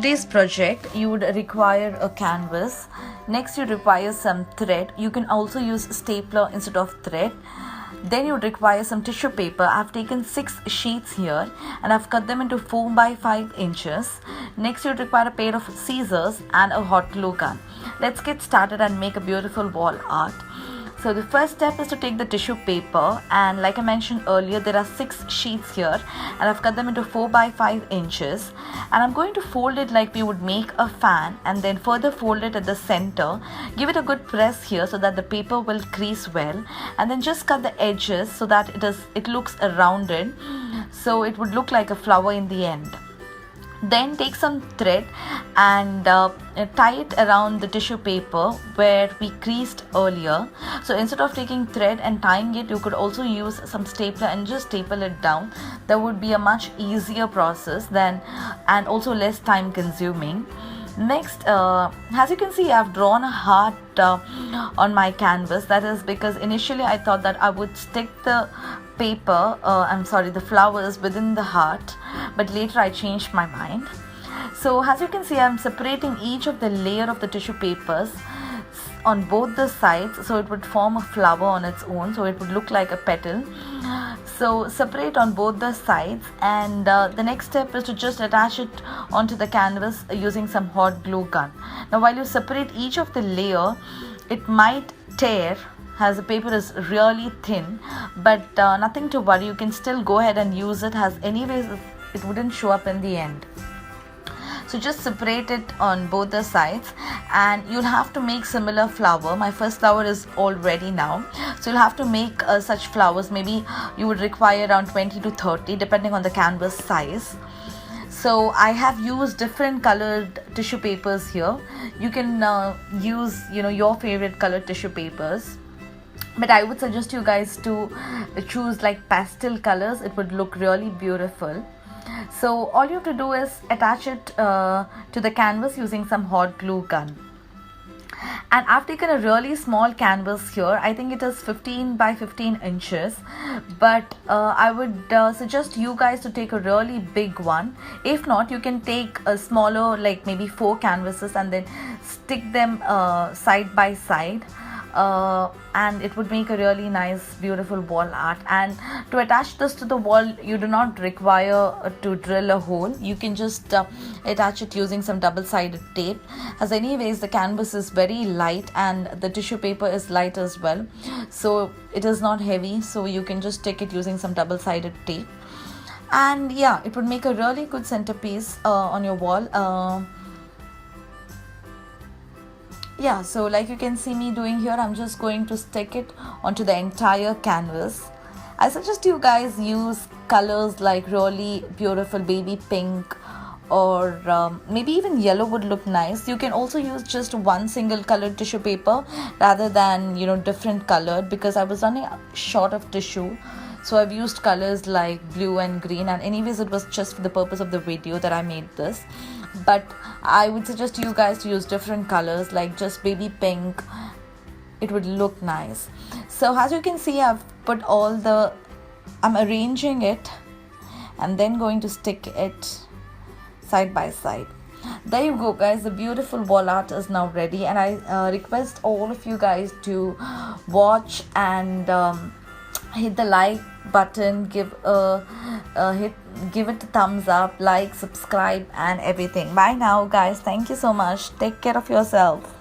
today's project, you would require a canvas. Next, you require some thread. You can also use stapler instead of thread. Then you would require some tissue paper. I've taken 6 sheets here and I've cut them into 4 by 5 inches. Next, you would require a pair of scissors and a hot glue gun. Let's get started and make a beautiful wall art. So the first step is to take the tissue paper, and like I mentioned earlier, there are 6 sheets here and I've cut them into 4 by 5 inches, and I'm going to fold it like we would make a fan, and then further fold it at the center. Give it a good press here so that the paper will crease well, and then just cut the edges so that it looks rounded, so it would look like a flower in the end. Then take some thread and tie it around the tissue paper where we creased earlier. So instead of taking thread and tying it, you could also use some stapler and just staple it down. That would be a much easier process and also less time consuming. Next, as you can see, I've drawn a heart on my canvas. That is because initially I thought that I would stick the the flowers within the heart, but later I changed my mind. So as you can see, I'm separating each of the layer of the tissue papers on both the sides, so it would form a flower on its own, so it would look like a petal. So separate on both the sides, and the next step is to just attach it onto the canvas using some hot glue gun. Now while you separate each of the layer, it might tear as the paper is really thin, but nothing to worry, you can still go ahead and use it, as anyways it wouldn't show up in the end. So just separate it on both the sides, and you'll have to make similar flower. My first flower is all ready now, so you'll have to make such flowers. Maybe you would require around 20 to 30 depending on the canvas size. So I have used different colored tissue papers here. You can use your favorite colored tissue papers, but I would suggest you guys to choose like pastel colors. It would look really beautiful. So all you have to do is attach it to the canvas using some hot glue gun. And I've taken a really small canvas here. I think it is 15 by 15 inches, but I would suggest you guys to take a really big one. If not, you can take a smaller, like maybe 4 canvases, and then stick them side by side. And it would make a really nice beautiful wall art. And to attach this to the wall, you do not require to drill a hole. You can just attach it using some double-sided tape, as anyways the canvas is very light and the tissue paper is light as well, so it is not heavy. So you can just stick it using some double-sided tape, and yeah, it would make a really good centerpiece on your wall. Yeah, so like you can see me doing here, I'm just going to stick it onto the entire canvas. I suggest you guys use colors like really beautiful baby pink, or maybe even yellow would look nice. You can also use just one single colored tissue paper rather than different colored, because I was running short of tissue. So I've used colors like blue and green, and anyways it was just for the purpose of the video that I made this. But I would suggest you guys to use different colors like just baby pink. It would look nice. So as you can see, I'm arranging it and then going to stick it side by side. There you go guys, the beautiful wall art is now ready, and I request all of you guys to watch and hit the like button, give it a thumbs up, like, subscribe and everything. Bye now guys, thank you so much, take care of yourself.